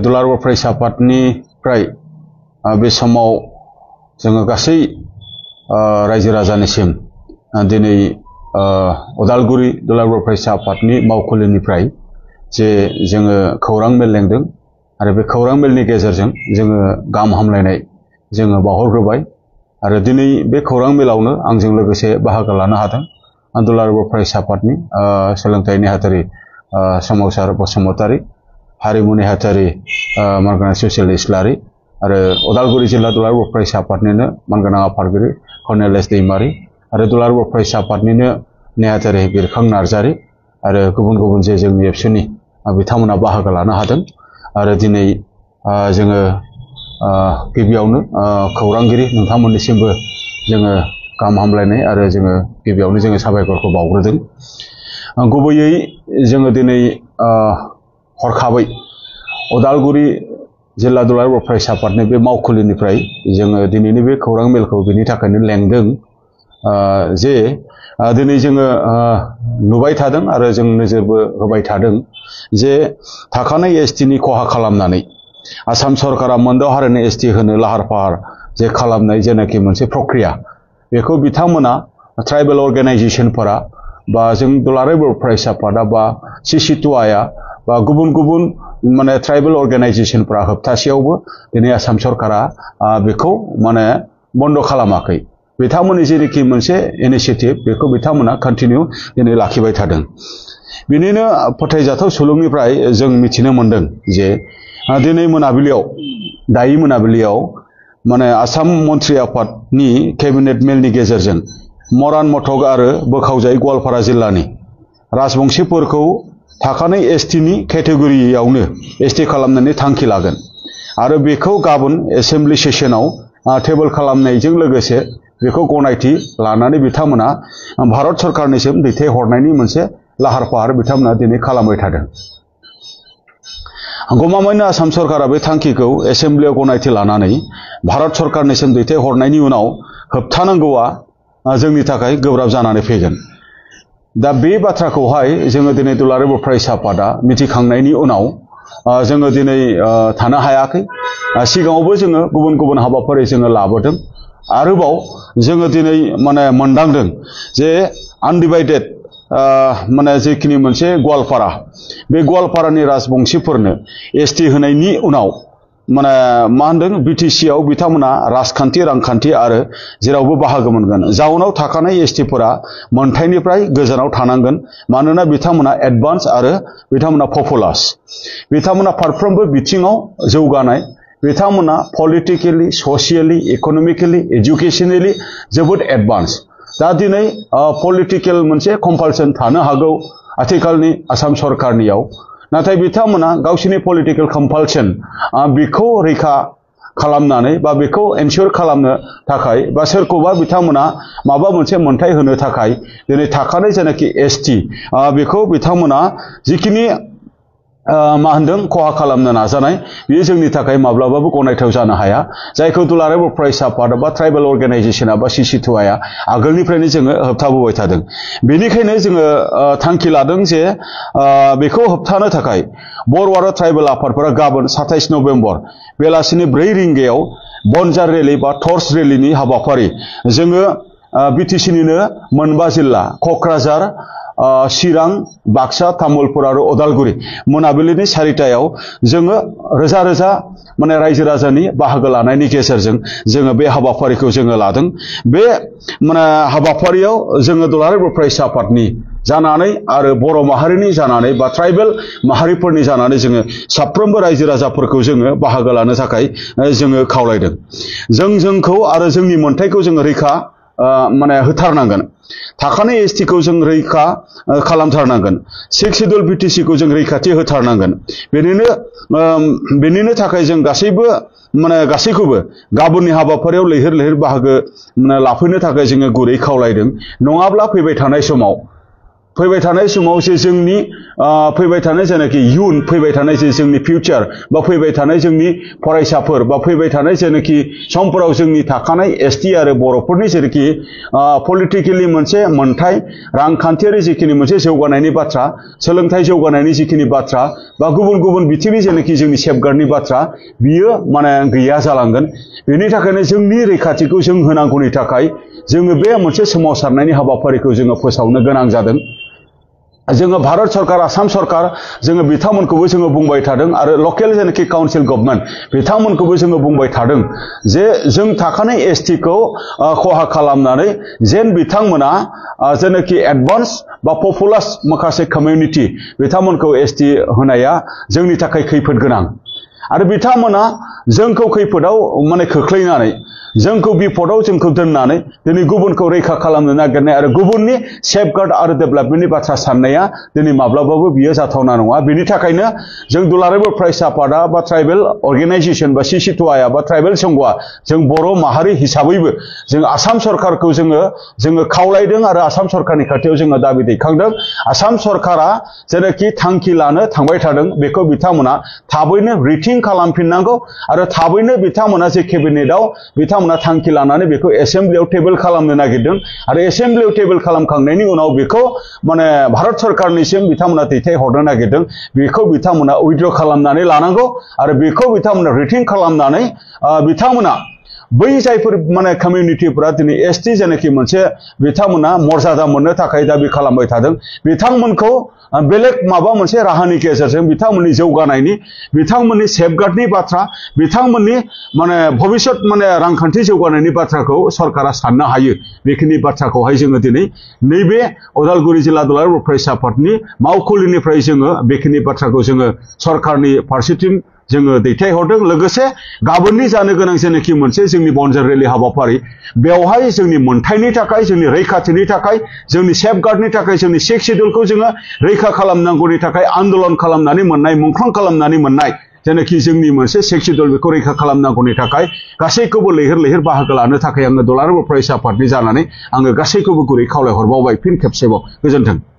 दुलाराय बर' फरायसा आफादनिफ्राय बे समाव जोङो गासै रायजो राजानिसिम दिनै उदालगुरि दुलाराय बर' फरायसा आफादनि मावखुलिनिफ्राय जे जोङो खौरां मेल लेंदों आरो बे खौरां मेलनि गेजेरजों जोङो गाहाम हामलायनाय जोङो बावहरग्रोबाय आरो दिनै बे खौरां मेलावनो आंजों लोगोसे बाहागो लानो हादों दुलाराय बर' फरायसा आफादनि सोलोंथाइ नेहाथारि सोमावसार बसुमतारी, हारिमु नेहाथारि मानगोनां सुसिल इस्लारि आरो उदालगुरि जिल्ला दुलाराय बर' फरायसा आफादनिनो मानगोनां आफादगिरि कर्नेलियास दैमारि आरो दुलाराय बर' फरायसा आफादनिनो नेहाथारि बिरखां नार्जारि आरो गुबुन गुबुन जे जोंनि एबसुनि बिथांमोना बाहागो लानो हादों आरो दिनै जोङो गिबियावनो खौरांगिरि नोंथांमोननिसिमबो जोङो गाहाम हामलायनाय आरो जोङो गिबियावनो जोङो साबायखरखौ बावग्रोदों। गुबैयै जोङो दिनै हरखाबै उदालगुरि जिल्ला दुलाराय बर' फरायसा आफादनि बे मावखुलिनिफ्राय जोङो दिनैनि बे खौरां मेलखौ बेनि थाखायनो लेंदों जे दिनै जोङो नुबाय थादों आरो जों नोजोरबो होबाय थादों जे थाखानाय एसटिनि खहा खालामनानै आसाम सरकारा मोनद' हारिनि एसटि होनो लाहार फाहार जे खालामनाय जेनाखि मोनसे प्रक्रिया बेखौ बिथांमोना ट्राइबेल अर्गेनाइजेसनफोरा बा जों दुलाराय बर' फरायसा आफादा बा सिसिटुआया बा गुबुन गुबुन माने ट्राइबेल अर्गेनाइजेसनफोरा होबथासेयावबो दिनै आसाम सरकारा बेखौ माने बन्द' खालामाखै। बिथांमोननि जेरैखि मोनसे इनिशिएटिभ बेखौ बिथांमोना कन्टिनिउ दिनै लाखिबाय थादों। बिनिनो फोथायजाथाव सुलुंनिफ्राय जों मिथिनो मोनदों जे दिनै मोनाबिलियाव दायो मोनाबिलियाव माने आसाम मन्त्रि आफादनि केबिनेट मेलनि गेजेरजों मरान मथक आरो बोखावजायै गवालपारा जिल्लानि राजबंशिफोरखौ थाखानाय एसटिनि केटेगरियावनो एसटि खालामनायनि थांखि लागोन आरो बेखौ गाबोन एसेम्बलि सेसनाव टेबोल खालामनायजों लोगोसे बेखौ गनायथि लानानै बिथांमोना भारत सरकारनिसिम दैथायहरनायनि मोनसे लाहार फाहार बिथांमोना दिनै खालामबाय थादों। गमामायैनो आसाम सरकारा बे थांखिखौ एसेम्बलियाव गनायथि लानानै भारत सरकारनिसिम दैथायहरनायनि उनाव होबथानांगौआ जोंनि थाखाय गोब्राब जानानै फैगोन। दा बे बाथ्राखौहाय जोङो दिनै दुलाराय बर' फरायसा आफादा मिथिखांनायनि उनाव जोङो दिनै थानो हायाखै। सिगाङावबो जोङो गुबुन गुबुन हाबाफारि जोङो लाबोदों। आरोबाव जोङो दिनै माने मोनदांदों जे आनडिभाइडेड माने जेखिनि मोनसे गवालपारा बे गवालपारानि राजबंशिफोरनो एसटि होनायनि उनाव माने मा होनदों बिटिसिआव बिथांमोना राजखान्थि रांखान्थि आरो जेरावबो बाहागो मोनगोन। जाउनाव थाखानाय एसटिफोरा मोनथायनिफ्राय गोजानाव थानांगोन मानोना बिथांमोना एडभान्स आरो बिथांमोना पपुलास। बिथांमोना फारफ्रोमबो बिथिङाव जौगानाय, बिथांमोना पलिटिकेलि, ससियेलि, इक'नमिकेलि, एजुकेसनेलि जोबोद एडभान्स। दा दिनै पलिटिकेल मोनसे कम्पालसन थानो हागौ आथिखालनि आसाम सरकारनियाव, नाथाय बिथांमोना गावसिनि पलिटिकेल कम्पालसन बेखौ रैखा खालामनानै बा बेखौ एनश्योर खालामनो थाखाय बा सोरखौबा बिथांमोना माबा मोनसे मोनथाय होनो थाखाय दिनै थाखानाय जेनाखि एसटि बेखौ बिथांमोना जिखिनि मा होनदों खहा खालामनो नाजानाय बेयो जोंनि थाखाय माब्लाबाबो गनायथाव जानो हाया। जायखौ दुलाराय बर' फरायसा आफाद बा ट्राइबेल अर्गेनाइजेसना बा सिसिटुआया आगोलनिफ्रायनो जोङो होबथाबोबाय थादों। बेनिखायनो जोङो थांखि लादों जे बेखौ होबथानो थाखाय बर' आरो ट्राइबेल आफादफोरा गाबोन 27 नभेम्बर बेलासिनि 4 रिंगायाव बनजार रेलि बा टर्च रेलिनि हाबाफारि जोङो बिटिसिनिनो मोनबा जिल्ला क'क्राझार, चिरां, बाक्सा, तामुलपुर आरो उदालगुरि मोनाबिलिनि 4टायाव जोङो रोजा रोजा माने रायजो राजानि बाहागो लानायनि गेजेरजों जोङो बे हाबाफारिखौ जोङो लादों। बे माने हाबाफारियाव जोङो दुलाराय बर' फरायसा आफादनि जानानै आरो बर' माहारिनि जानानै बा ट्राइबेल माहारिफोरनि जानानै जोङो साफ्रोमबो रायजो राजाफोरखौ जोङो बाहागो लानो थाखाय जोङो खावलायदों। जोंखौ आरो जोंनि मोनथायखौ जोङो रैखा माने होथारनांगोन। थाखानाय एसटिखौ जों रैखा खालामथारनांगोन। 6 सिडुल बिटिसिखौ जों रैखाथि होथारनांगोन। बेनिनो थाखाय जों गासैखौबो गाबोननि हाबाफारियाव लैहोर लैहोर बाहागो लाफैनो थाखाय जोङो गुरै खावलायदों। नङाब्ला फैबाय थानाय समाव फैबाय थानाय समाव जे जोंनि फैबाय थानाय जेनाखि इयुन फैबाय थानाय जे जोंनि फिउचार बा फैबाय थानाय जोंनि फरायसाफोर बा फैबाय थानाय जेनाखि समफोराव जोंनि थाखानाय एसटि आरो बर'फोरनि जेनाखि पलिटिकेलि मोनसे मोनथाय रांखान्थियारि जिखिनि मोनसे जौगानायनि बाथ्रा सोलोंथाइ जौगानायनि जिखिनि बाथ्रा बा गुबुन गुबुन बिथिंनि जेनाखि जोंनि सेफगार्डनि बाथ्रा बियो माने गैया जालांगोन बेनि थाखायनो जोंनि रैखाथिखौ जों होनांगौनि थाखाय जोङो बे मोनसे सोमावसारनायनि हाबाफारिखौ जोङो फोसावनो गोनां जादों जोङो भारत सरकार आसाम सरकार जोङो बिथांमोनखौबो जोङो बुंबाय थादों आरो लकेल जेनाखि काउन्सिल गभर्नमेन्ट बिथांमोनखौबो जोङो बुंबाय थादों जे जों थाखानाय एसटिखौ खहा खालामनानै जेन बिथांमोना जेनाखि एडभान्स बा पपुलास माखासे कमिउनिटि बिथांमोनखौ एसटि होनाया जोंनि थाखाय खैफोद गोनां आरो बिथांमोना जोंखौ खैफोदाव माने खोख्लैनानै जोंखौ बिपदाव जोंखौ दोननानै दिनै गुबुनखौ रैखा खालामनो नागिरनाय आरो गुबुननि सेफगार्ड आरो डेभेलपमेन्टनि बाथ्रा साननाया दिनै माब्लाबाबो बियो जाथावना नङा बेनि थाखायनो जों दुलाराय बर' फरायसा आफादा बा ट्राइबेल अर्गेनाइजेसन बा सिसिटुआया बा ट्राइबेल संघआ जों बर' माहारि हिसाबैबो जों आसाम सरकारखौ जोङो खावलायदों आरो आसाम सरकारनि खाथियाव जोङो दाबि दैखांदों आसाम सरकारा जेनाखि थांखि लानो थांबाय थादों बेखौ बिथांमोना थाबैनो रिथिं खालामफिननांगौ आरो थाबैनो बिथांमोना जे केबिनेटआव बिथांमोना थांखि लानानै बेखौ एसेम्बलियाव टेबोल खालामनो नागिरदों आरो एसेम्बलियाव टेबोल खालामखांनायनि उनाव बेखौ माने भारत सरकारनिसिम बिथांमोना दैथायहरनो नागिरदों बेखौ बिथांमोना उइथड्र खालामनानै लानांगौ आरो बेखौ बिथांमोना रिथिं खालामनानै बिथांमोना बै जायफोर माने कमिउनिटिफोरा दिनै एसटि जेनाखि मोनसे बिथांमोना मर्यादा मोननो थाखाय दाबि खालामबाय थादों बिथांमोनखौ बेलेग माबा मोनसे राहानि गेजेरजों बिथांमोननि जौगानायनि बिथांमोननि सेफगार्डनि बाथ्रा बिथांमोननि माने भबिष्यत माने रांखान्थि जौगानायनि बाथ्राखौ सरकारा साननो हायो बेखिनि बाथ्राखौहाय जोङो दिनै नैबे उदालगुरि जिल्ला दुलाराय बर' फरायसा आफादनि मावखुलिनिफ्राय जोङो बेखिनि बाथ्राखौ जोङो सरकारनि फारसेथिं जोङो दैथायहरदों लोगोसे गाबोननि जानो गोनां जेनाखि मोनसे जोंनि बन्जार रेलि हाबाफारि बेवहाय जोंनि मोनथायनि थाखाय जोंनि रैखाथिनि थाखाय जोंनि सेफगार्डनि थाखाय जोंनि सिक्स शिड्युलखौ जोङो रैखा खालामनांगौनि थाखाय आन्दलन खालामनानै मोननाय मुंख्लं खालामनानै मोननाय जेनाखि जोंनि मोनसे सिक्स शिड्युल बेखौ रैखा खालामनांगौनि थाखाय गासैखौबो लैहोर लैहोर बाहागो लानो थाखाय आङो दुलाराय बर' फरायसा आफादनि जानानै आङो गासैखौबो गुरै खावलायहरबावबाय फिन खेबसेबाव गोजोन्थों।